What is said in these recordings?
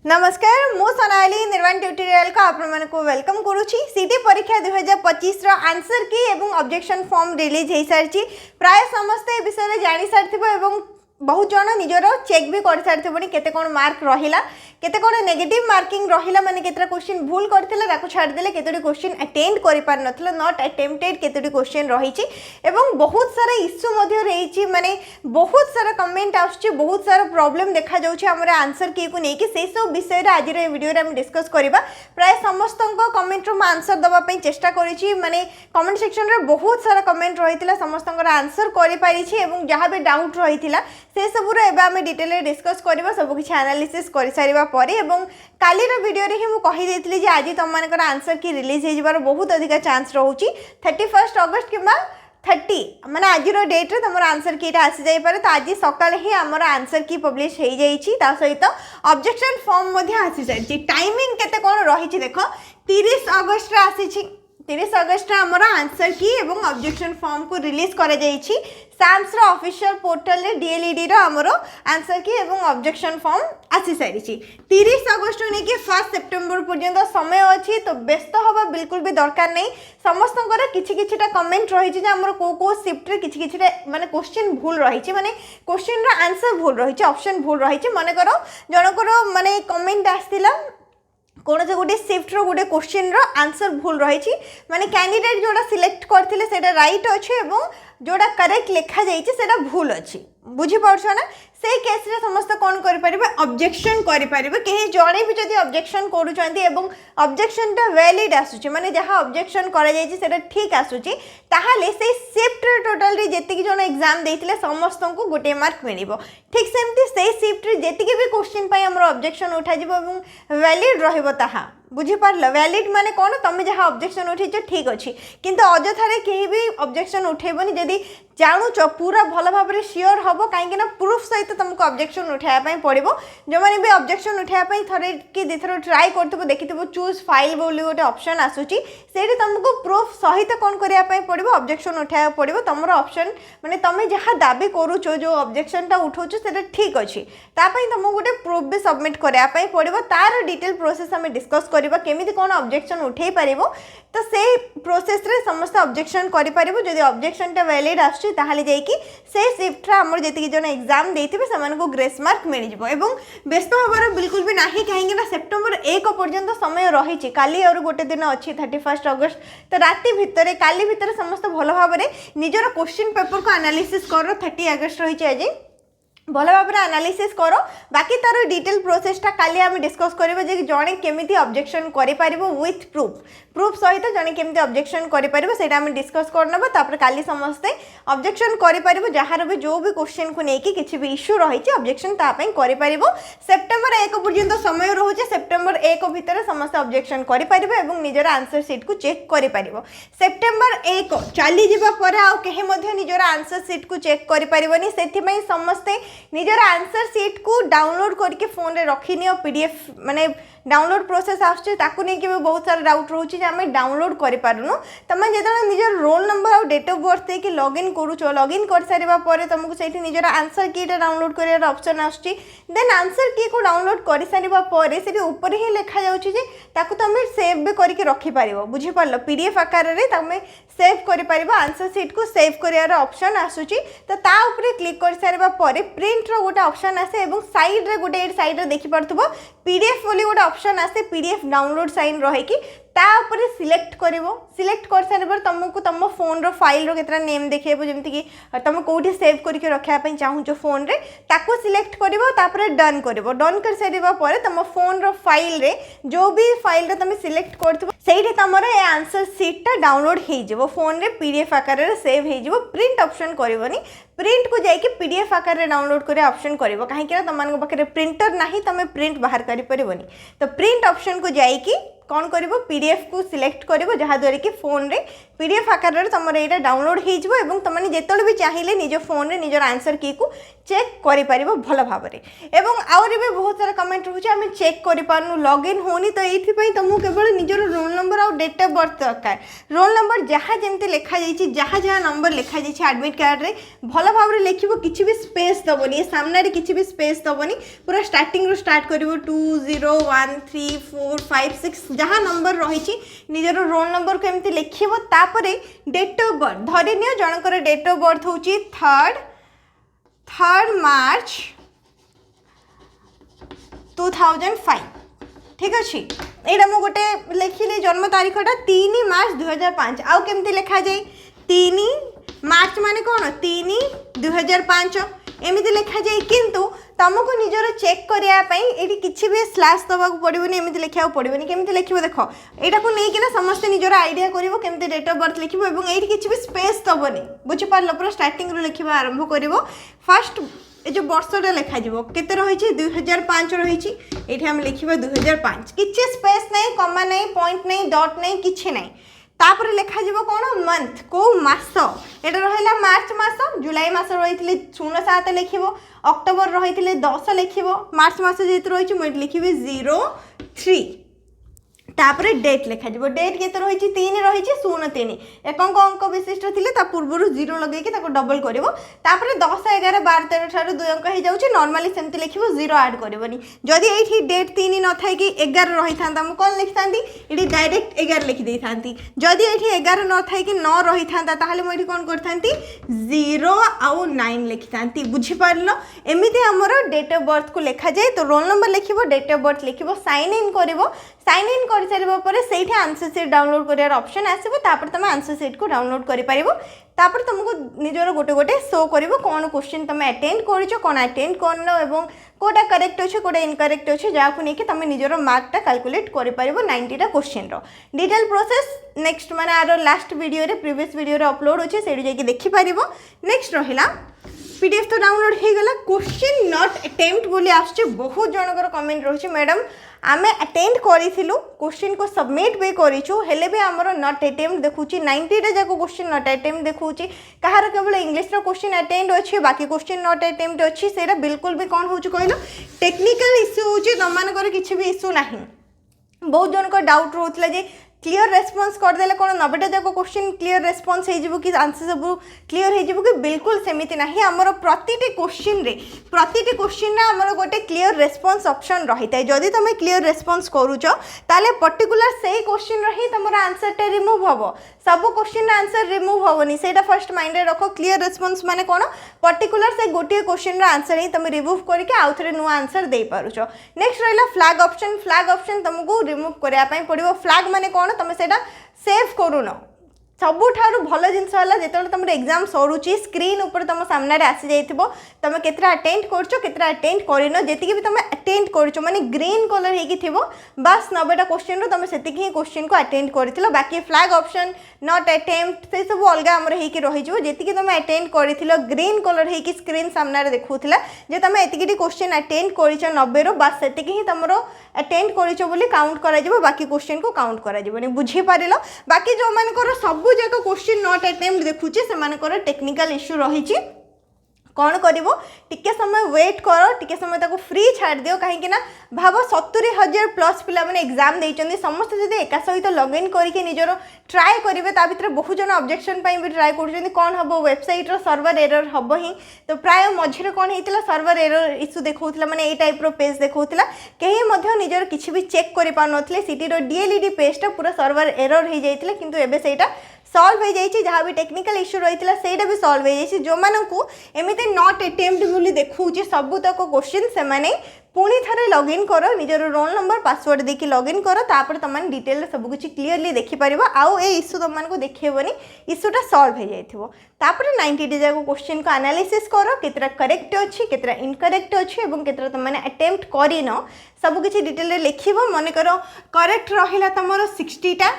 नमस्कार मु सोनाली निर्वाण ट्यूटोरियल को आपण मन को वेलकम करूची। सीटी परीक्षा 2025 रो आंसर की एवं ऑब्जेक्शन फॉर्म रिलीज हो सारी प्राय समस्त विषय जानी सारी एवं बहुत जन निजर चेक भी कर सारी केते कोन मार्क रहिला केते कोन नेगेटिव मार्किंग रहिला माने केतरा क्वेश्चन भूल करथिला ताको छाड़ देले केतोडी क्वेश्चन अटेंड करि पार नथिला नॉट अटेम्प्टेड केतोडी क्वेश्चन रहिछि एवं बहुत सारा इश्यू मध्ये रहिछि माने बहुत सारा कमेंट आछछि बहुत सारा प्रॉब्लम देखा जाउछि हमर आंसर की को नै कि से सब विषय रे आज रे वीडियो रे हम डिस्कस करबा। प्राय समस्तंको कमेंट रो आंसर दबा पई चेष्टा करिछि माने कमेंट सेक्शन रे बहुत सारा कमेंट रहितिला समस्तंकर आंसर करि पारिछि एवं जहा भी डाउट रहितिला से सबुर एबे हम डिटेल रे डिस्कस करबा सब किछि एनालिसिस करि सारिबा परे एवं काली रो वीडियो रे ही मु कहि देथिली जे आज तुम मानकर आंसर की रिलीज हे जिबार बहुत अधिक चांस रहउची 31 अगस्त किबा 30 माने आज रो डेट रे तुम आंसर कीटा आसी जाई पारे। तो आज सकाळे ही हमर आंसर की पब्लिश हे जाईची ता सहित ऑब्जेक्शन फॉर्म मध्ये आसी जाईची। टाइमिंग केते कोन रहिची देखो 30 अगस्त रे आसीची 30 अगस्त आमर आंसर की एवं ऑब्जेक्शन फॉर्म को रिलीज करा जाईची साम्स रो ऑफिशियल पोर्टल रे D.El.Ed रो आमर आंसर की एवं ऑब्जेक्शन फॉर्म आसी सारीची। 30 अगस्त ने कि 1 सितंबर पर्यंत समय अछि तो व्यस्त होबा बिल्कुल भी दरकार नहीं। समस्तंकर किछि किछिटा कमेंट रहिछि जे हमर को शिफ्ट रे किछि किछिटा माने क्वेश्चन भूल रहिछि माने क्वेश्चन रो आंसर भूल रहिछि ऑप्शन भूल रहिछि। माने करो जनकर माने कमेंट आस्तिला कौन से गोटे शिफ्ट रो गोटे क्वेश्चन रो आंसर भूल रही माने कैंडिडेट जोड़ा सिलेक्ट करथिले सेटा राइट अछि एवं जोड़ा करेक्ट लिखा जाइछि सेटा भूल अछि बुझी पाउछो ना। से केस रे समस्त कोन करि परिबे ऑब्जेक्शन करि परिबे केही जणे भी जदी ऑब्जेक्शन करूचंती एवं ऑब्जेक्शन टा वैलिड आसुची माने जहा ऑब्जेक्शन करा जाइछि सेटा ठीक आसुची ताहाले से शिफ्ट रे टोटल रे जेतिकी जण एग्जाम देथिले समस्त को गोटे मार्क मिलिबो। ठीक सेमती से शिफ्ट रे जेतिकी भी क्वेश्चन पई हमर ऑब्जेक्शन उठा जिवो एवं वैलिड रहइबो ताहा बुझी पारल। वैलिड माने कौन तुम जहाँ ऑब्जेक्शन उठेच ठीक अच्छी किंतु अजथारे कहीं भी ऑब्जेक्शन उठेबनी जदि जानुच पूरा भल भाव में सियोर हम कहीं प्रूफ सहित तुमको ऑब्जेक्शन उठाया पड़ो। जो मैंने भी ऑब्जेक्शन उठाया थरे कि दुथर ट्राई कर देखि चूज फाइल बोली गोटे ऑप्शन आसूची से तुमको प्रूफ सहित कौन करने पड़ो ऑब्जेक्शन उठाया पड़ो। तुम ऑप्शन माने तुम जहाँ दाबी करुच जो ऑब्जेक्शन उठाऊच से ठीक अच्छी तुमको गोटे प्रूफ भी सबमिट करने पड़ो। तार डिटेल प्रोसेस आम डिस्कस करबा केमिति कोन ऑब्जेक्शन उठेई परिबो तो से प्रोसेस रे समस्त ऑब्जेक्शन करि परिबो। जदि ऑब्जेक्शन टा वैलिड आछि ताहाले जाई कि से शिफ्ट रा हमर जेति जन एग्जाम देथिबे समान को ग्रेस मार्क मिल जिवो एवं व्यस्त होबार बिल्कुल भी नाही काहेकि ना सितंबर 1 पर्यंत समय रहिछि काली और गोटे दिन अछि 31 अगस्त तो राति भितरे काली भितरे समस्त भलो भाबरे निजर क्वेश्चन पेपर को एनालिसिस करो 30 अगस्त रहिछि आज भल भाव में एनालिसिस करो। बाकी तार डिटेल प्रोसेसटा काली आम डिस्कस करबा जे जणे केमिति ऑब्जेक्शन करि परिबो विथ प्रूफ सहित जणे केमिति ऑब्जेक्शन करि परिबो सेटा आम डिस्कस करनबा। तापर काली समस्ते ऑब्जेक्शन करि परिबो जहार भी जो भी क्वेश्चन को नेकी किछि भी इश्यू रहिछि ऑब्जेक्शन ता पई करि परिबो। सितंबर 1 पर्यंत समय रहउछि सितंबर 1 भितर समस्त ऑब्जेक्शन करि परिबो एवं निजर आंसर शीट को चेक करि परिबो। सितंबर 1 चली जिबा परे आ केहे मध्ये निजर आंसर शीट को चेक करि परिबोनी सेथि पई समस्ते निजर आंसर शीट को डाउनलोड करके फोन रे रखी नियो। पीडीएफ माने डाउनलोड प्रोसेस आछे ताकू नै कि बहुत सारा डाउट रहउछि जे हमें डाउनलोड करि पारुनु। तमे जेतले निजर रोल नंबर और डेट ऑफ बर्थ दे कि लॉगिन करूछो लॉगिन कर सारिबा परे तुमको सेठी निजर आंसर की टा डाउनलोड करियार ऑप्शन आछी देन आंसर की को डाउनलोड कर सारिबा परे सेठी ऊपर ही लिखा जाउछि जे ताकू तमे सेव भी करके रखि पारिबो बुझि पारलो। पीडीएफ आकार रे तमे सेव करि पारिबो आंसर शीट को सेव करियार ऑप्शन आछुछि तो ता ऊपर क्लिक कर सारिबा परे प्रिंट रो गोटे ऑप्शन आसे एवं साइड रे गोटे साइड रे देखि परथबो पीडीएफ बोली गोटे ऑप्शन आसे पीडीएफ डाउनलोड साइन रहे कि ता ऊपर सिलेक्ट करिवो। सिलेक्ट कर सारे तुमको तुम फोन रो फाइल रो केतरा नेम देखैबो जेमति कि तुम कोठी सेव करके रखिया पई चाहूचो फोन रे ताको सिलेक्ट करिवो तापर डन करिवो। डन कर सारिबा परे तुम फोन रो फाइल रे जो भी फाइल रे तुम सिलेक्ट करथबो सेठी तमर ए आंसर शीट टा डाउनलोड हे जिवो फोन रे पीडीएफ आकार रे सेव हे जिवो। प्रिंट ऑप्शन करिवोनी प्रिंट को जाई कि पीडीएफ आकार रे डाउनलोड करे ऑप्शन करिवो काहे कि तमन को पाखरे प्रिंटर नाही तमे प्रिंट बाहर करि परिबोनी। तो प्रिंट ऑप्शन को जाई कि कौन करिवो पीडीएफ को सिलेक्ट करिवो जहा द्वारा कि फोन रे पीडीएफ आकार रे तमर एटा डाउनलोड हे जिवो एवं तमने जेतले भी चाहिए निज फोन रे निजर आंसर की को चेक करि परिबो भल भाव रे। एवं आउरी भी बहुत सारा कमेंट रहउछि आमे चेक करि पारनु लॉगिन होनी तो एथि पई तुमको केवल निजर रोल नंबर और डेट ऑफ बर्थ दरकार। रोल नंबर जहा जेमते लिखा जाइछि जहा जहा नंबर लिखा जाइछि एडमिट कार्ड रे भल भल भाव लिखिबो किछि भी स्पेस दबोनी सामने रे किछि भी स्पेस दबोनी पूरा स्टार्टिंग रो स्टार्ट करिवो 2 0 1 3 4 5 6 जहाँ नंबर रही निजर रोल नंबर को एमती लिखिबो तापरे डेट ऑफ बर्थ धरि neo Jankar date of birth होची 3rd मार्च 2005 ठीक अच्छे यहाँ मुझे गोटे लिखिली जन्म तारीखटा 3 मार्च 2005 आउ केमती लिखा जाए 3 मार्च माने कौन 3 2005 एमती लिखा जाए किंतु तुमको निजर चेक करने ये किसी भी स्लैश दवा पड़ोनी एमती लिखा पड़ोनी केमती लिखो देख यहाँ को लेकिन समस्ते निजर आइडिया करेंगे केमती डेट ऑफ बर्थ लिखो और ये किसी भी स्पेस दबनी बुझीपार पूरा स्टार्टिंग लिखा आरंभ कर फास्ट ये जो वर्षटा लिखा केते रही 2005 रही ये आम लिखा 2005 किसी स्पेस नहीं कमा नहीं पॉइंट नहीं डॉट नहीं किसी नहीं तापर लिखा कौन मंथ को मास एटा रहा मार्च मास जुलाई मास रही 07 लिख अक्टोबर रही 10 लिख मार्च मास जेहतु रही मुझे लिखी 03 तापर डेट लिखा डेट केते रही 3 रही 03 एक अंक विशिष्ट थे पूर्व 0 लगे डबल कर 10 11 12 13 ठार 2 अंक हो जाए नॉर्मली सेमती लिख 0 ऐड करनी जदि ये डेट 3 न था कि 11 रही था मुझे कौन लिखी था ये डायरेक्ट 11 लिखिदे था जदि ये 11 न था कि 9 रही था मुझे कौन करती 0 आउ 9 लिखी था बुझीपार एमती आमर डेट ऑफ बर्थ को लिखा जाए तो रोल नंबर लिख डेट ऑफ बर्थ लिख साइन इन कर साइन इन कर सारा पर से आंसर सीट डाउनलोड कर ऑप्शन आसो तुम आंसर सीट को डाउनलोड कर तुमको निजर गोटे गोटे शो कर कौन क्वेश्चन तुम अटेंड कर अटेंड कर कोटा करेक्ट अच्छे कोटा इनकरेक्ट अच्छे जहाँ लेकिन तुम निजर मार्कटा कैलकुलेट कर 90टा क्वेश्चन डिटेल प्रोसेस नेक्स्ट माने आर लास्ट वीडियो रे प्रीवियस वीडियो रे अपलोड अच्छे से देखिपर नेक्स्ट रहा पीडीएफ तो डाउनलोड हो गला क्वेश्चन नॉट अटेम्प्ट बोली आसचे बहुत जनकर कमेंट रही मैडम आमे अटेंड करिथिलु क्वेश्चन को सबमिट भी करिछु हेले भी हमरो नॉट अटेम्प्ट देखुची 90 जाको क्वेश्चन नॉट अटेम्प्ट देखुची कहार केवल इंग्लिश रो क्वेश्चन अटेंड अछि बाकी क्वेश्चन नॉट अटेम्प्ट अछि सेरा बिल्कुल भी कोन होछु कहलो टेक्निकल इश्यू होची तमानकर किछि भी इश्यू नाही बहुत जनकर डाउट रहउतला जे क्लीयर रेस्पॉन्स करदे कौन 90टा जाक क्वेश्चन क्लीयर रेस्पॉन्स हो कि आंसर सब क्लीयर हो कि बिल्कुल सेमिति नहीं आमर प्रतिटी क्वेश्चन आमर गोटे क्लीयर रेस्पॉन्स ऑप्शन रही है जदि तुम क्लीयर रेस्पॉन्स करूच ताले पर्टिकुलर से क्वेश्चन ही तुम आंसरटा रिमूव हम सब क्वेश्चन आंसर रिमूव हेनी से फर्स्ट माइंड रख क्लीयर रेस्पॉन्स माने कौन पर्टिकुलर से गोटे क्वेश्चन आंसर ही तुम रिमूव करके आउ थे नुआ आंसर दे पारुछ नेक्स्ट रहा फ्लैग ऑप्शन तुमको रिमूव करने पड़ो फ्लैग माने कौन तुम से सेव करून सबुठारु भल जिनस जो तुम एग्जाम सरुची स्क्रीन ऊपर तुम सामने आसी जाइए तुम केतरा अटेंड केतरा अटेंड करन जी भी तुम अटेंड कर माने ग्रीन कलर हो बस 90टा क्वेश्चन तुम से ही क्वेश्चन को अटेंड कर बाकी फ्लैग ऑप्शन नॉट अटेम्प्ट से सब अलग आमर रही जी तुम अटेंड कर ग्रीन कलर हो स्क्रीन सामने देखूला जे तुम एतिकी क्वेश्चन अटेंड कर 90 रो बस से ही तुम अटेंड कर काउंट कर बाकी क्वेश्चन को काउंट कर बुझीपार बाकी जो मानकर सब जाक क्वेश्चन नॉट अटेम्प्ट देखुचे से टेक्निकल इश्यू रही कौन कर टिके समय वेट कर टिके समय ताको फ्री छाड़ दियो कहीं ना भाव 70,000 प्लस पिला माने एग्जाम देइचंदी समस्त जदि एका सहित लॉगिन करके निजरो ट्राए करेंगे ता भितर बहुत जन ऑब्जेक्शन पाई भी ट्राए कर कौन हम वेबसाइट रो सर्वर एरर हम ही तो प्राय मझे कौन होता सर्वर एरर इश्यू देखा माने ए टाइप रो पेज देखा कहीं निजर किसी भी चेक कर पारे सीटी रो D.El.Ed पेजटा पूरा सर्वर एरर हो जाता किंतु एबे सेटा सॉल्व हो जाए जहाँ भी टेक्निकल इश्यू रही है भी सॉल्व हो जाए जो मानू एमती नॉट अटेम्प्ट बोली देखुचे सबूतक क्वेश्चन से पुणी थे लॉगिन कर निजर रोल नंबर पासवर्ड देकी लॉगिन कर तापर तुम डिटेल सब कुछ क्लीयरली देखिपर आउ ए इश्यू तुमको देखेबनी इश्यूटा सॉल्व हो जाए 90 जाक क्वेश्चन को एनालिसिस कर केतरा करेक्ट अच्छी केतरा इनकरेक्ट अच्छी और केतरा तुमने अटेम्प्ट करन सबकि डिटेल लिख मन कर करेक्ट रहा तुम 60टा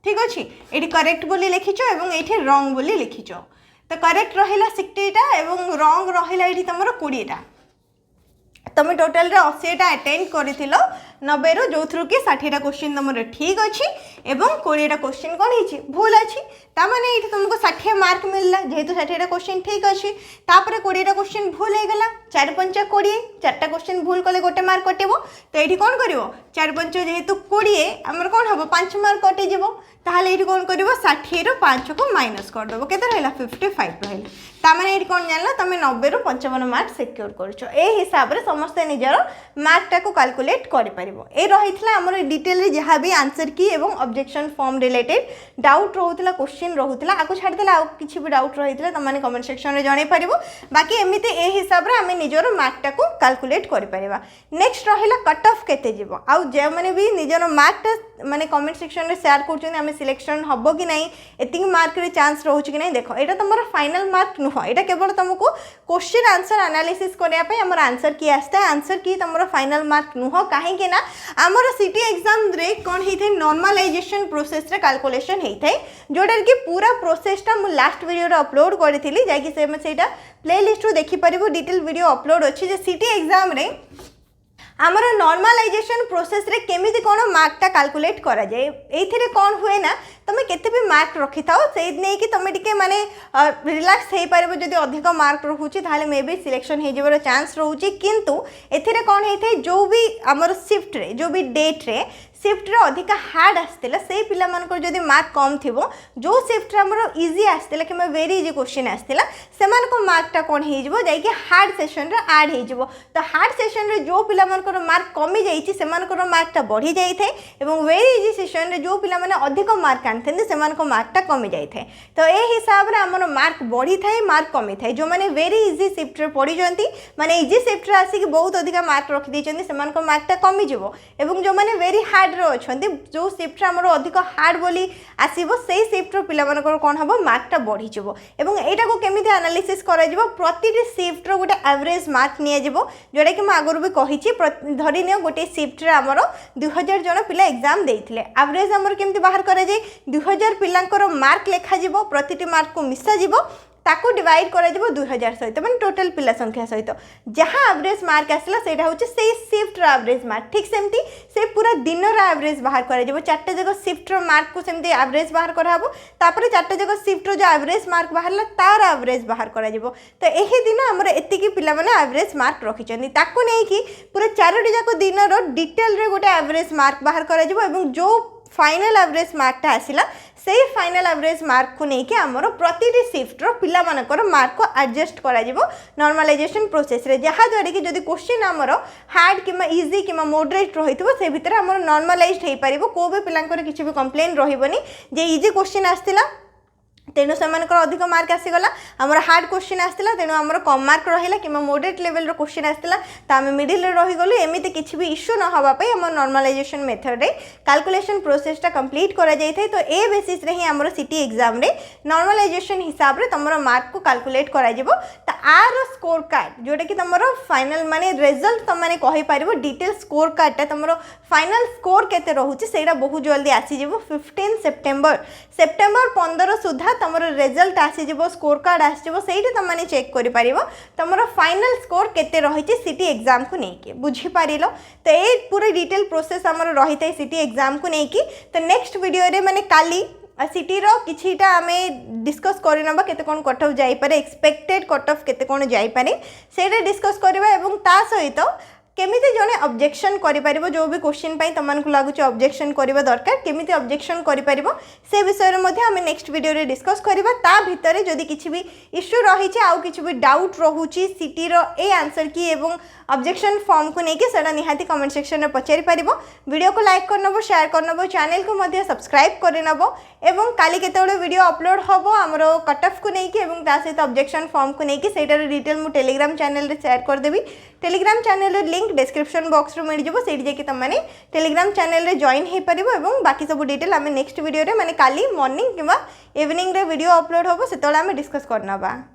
ठीक अच्छे ये करेक्ट बोली लिखिच और ये रंग बोली लिखिच तो करेक्ट रहा 60टा और रंग रहा ये तुम 20टा तुम टोटाल 80टा अटेंड कर 90 रो जो थ्रू कि 60टा क्वेश्चन तुम ठीक अच्छी और 20टा क्वेश्चन कौन हो भूल अच्छी ताने ये तुमको 60 मार्क मिलला जेहेतु 60टा क्वेश्चन ठीक अच्छी तापर 20टा क्वेश्चन भूल हो गला 4 5 20 4टा क्वेश्चन भूल कले गोटे मार्क कटेबो तो ये कौन कर चार पंच जेहेतु 20 आमर कौन हम 5 मार्क कटिज ताहले ये कौन कर 60 रू 5 को माइनस करदेव के 55 रहा ताने ये कौन जान तुम 90 रू 55 मार्क सिक्योर कर हिसाब से समस्ते निजर मार्कटा को कैलकुलेट कर डिटेल जहाँ भी आंसर की एवं ऑब्जेक्शन फॉर्म रिलेटेड डाउट रोला क्वेश्चन रोला आपको छाड़देले आउ किसी भी डाउट रही है तुमने कमेंट सेक्शन में जन पार बाकी एमती ए हिसाब से आम निजर मार्कटा को कैलकुलेट कर नेक्स्ट रहा कट ऑफ केते जीव आउ जो मैंने भी निजर मार्कटा माने कमेंट सेक्शन में शेयर कर सिलेक्शन हम कि नहीं एतिक मार्क रे चांस रोच कि नहीं देख यहाँ तुम फाइनल मार्क नुह यहाँ केवल तुमको क्वेश्चन आंसर एनालिसिस करने आमर आंसर की आसता है आंसर की तुम फाइनल मार्क नुह कहीं आमर सिटी एग्जाम रे कौन होता है नॉर्मलाइजेशन प्रोसेस रे कैलकुलेशन होता है जोटा कि पूरा प्रोसेसटा मुझे लास्ट वीडियो अपलोड करी जाकि प्लेलिस्ट रू देखिपर डिटेल वीडियो अपलोड अच्छी सिटी एग्जाम रे आमर नॉर्मलाइजेशन प्रोसेस रे केमिति कोन मार्कटा कैलकुलेट करा जाए एथिरे कौन हुए ना तुम केते भी मार्क रखी थाओ से नहीं कि तुम टिके माने रिलैक्स हो पार जदि अधिक मार्क रोचे ताहले मे बी सिलेक्शन हो जबार चांस रोचे किंतु एथिरे कौन होता है जो भी आमर शिफ्ट रे जो भी डेट रे शिफ्ट रे अधिक हार्ड आसला से पिला मानकर जदि मार्क कम थिबो जो शिफ्ट रे हमर इजी आसला कि वेरी इजी क्वेश्चन आसला सेमान को मार्कटा कौन हो जिवो जाई कि हार्ड सेशन रे ऐड हो जिवो तो हार्ड सेशन रे जो पिला मानकर मार्क कमी जाईची सेमानकर मार्कटा बढ़ी जाई थे एवं वेरी इजी सेशन रे जो पिला माने अधिक मार्क आनथेंदे सेमान को मार्कटा कमी जाई थे तो ए हिसाब रे हमर मार्क बढ़ी थाए मार्क कमी थाए जो माने वेरी इजी शिफ्ट रे पड़ी जंती माने इजी शिफ्ट रे आसी कि बहुत अधिक मार्क रखि दैचंदी सेमान को मार्कटा कमी जिवो एवं जो माने वेरी हार्ड अच्छा जो शिफ्ट आमर अधिक हार्ड बोली आसो से शिफ्ट पिला कौन हम मार्कटा बढ़ी एवं यहाँ को केमी एनालिसिस प्रति शिफ्ट गोटे एवरेज मार्क निजो जोटा कि आगुरी भी कही धरी नियो गोटे शिफ्ट आमर 2000 जन पिला एग्जाम देते एवरेज आमर केमती बाहर कर 2000 पिलांकर मार्क लेखा प्रति मार्क को मिसा ताको डिवाइड करा 2000 सहित मैंने टोटल पिला संख्या सहित जहाँ एवरेज मार्क आसला से से शिफ्ट एवरेज मार्क ठीक सेमती से पूरा दिन एवरेज बाहर करा चार्टा जगह शिफ्ट मार्क को सेमती एवरेज बाहर कराबो तापर चार्टा जगह शिफ्ट जो एवरेज मार्क बाहरला तार एवरेज बाहर करा तो यही दिन आमर एतिकी पिला माने एवरेज मार्क रखिछन्ती ताको नै कि पूरा चारोटी जाक दिन डिटेल रे गोटे एवरेज मार्क बाहर करा जो फाइनल एवरेज मार्कटा आसला से फाइनल एवरेज मार्क को लेकिन आमर प्रति शिफ्ट पिला मानकर मार्क को एडजस्ट करा नॉर्मलाइजेशन प्रोसेस रे जहाँ द्वारा कि जदि क्वेश्चन आमर हार्ड कि इजी कि मॉडरेट रही से भितर आमर नॉर्मलाइज्ड हो पार को भी पिलांकर किसी भी कंप्लेन रही जे इजी क्वेश्चन आसला तेणु से अधिक मार्क आसीगला आमर हार्ड क्वेश्चन आसला तेणु आमर कम मार्क रहा कि मॉडरेट लेवल रो क्वेश्चन आसला तो आम मिडिल रहीगलु एमती किसी भी इश्यू न होगापी आम नॉर्मलाइजेशन मेथड रे कैलकुलेशन प्रोसेसटा कंप्लीट करा जाय थे तो ए बेसिस रे ही आमर सिटी एग्जाम रे नॉर्मलाइजेशन हिसाब रे तुम मार्क को कैलकुलेट करा जिवो तो आर स्कोर कार्ड जोटा कि तुम फाइनल माने रिजल्ट तुमने कहि पारिबो डिटेल स्कोर कार्डटा तुम फाइनल स्कोर केते रहउची सेटा बहुत जल्दी आसी जिवो 15 सेप्टेम्बर 15 सुधा तुम रिजल्ट आसीजो स्कोर कार्ड आसो से तुमने चेक कर तुम फाइनल स्कोर केते रही सिटी एग्जाम को लेकिन बुझीपार तो ये पूरा डिटेल प्रोसेस आमर रही है सिटी एग्जाम को लेकिन तो नेक्स्ट वीडियो रे माने काली सिटी रो किछिटा आमे डिस्कस करनबा केते कोन कट ऑफ जाई पारे एक्सपेक्टेड कट ऑफ केते कोन जाई पारे सेटा डिस्कस करबा एवं ता सहित केमिति जने ऑब्जेक्शन करि परिबो जो भी क्वेश्चन पई तमन को लागुच ऑब्जेक्शन करबा दरकार केमिति ऑब्जेक्शन करि परिबो से विषय रे मध्ये हम नेक्स्ट वीडियो रे डिस्कस करबा ता भितरे जदि किछि भी इश्यू रही छै आउ किछि भी डाउट रहूची सिटी रो ए आंसर की एवं ऑब्जेक्शन फॉर्म को लेके सेटा निहाती कमेंट सेक्शन में पचारि पारिबो वीडियो को लाइक करनबो शेयर करनबो चैनल को मध्ये सब्सक्राइब करनबो एवं काली केतेबेले वीडियो अपलोड हबो हमरो कट ऑफ को लेके एवं ता सहित ऑब्जेक्शन फॉर्म को लेके सेटा रे डिटेल मु टेलीग्राम चैनल रे शेयर कर देबी टेलीग्राम चैनल रे लिंक डिस्क्रिप्शन बॉक्स रे मिल जबो सेठी जे कि तमने टेलीग्राम चैनल रे जॉइन हे परिबो एवं बाकी सब डिटेल हमें नेक्स्ट वीडियो रे माने काली मॉर्निंग किबा इवनिंग रे वीडियो अपलोड हबो सेतोला हमें डिस्कस करनबा।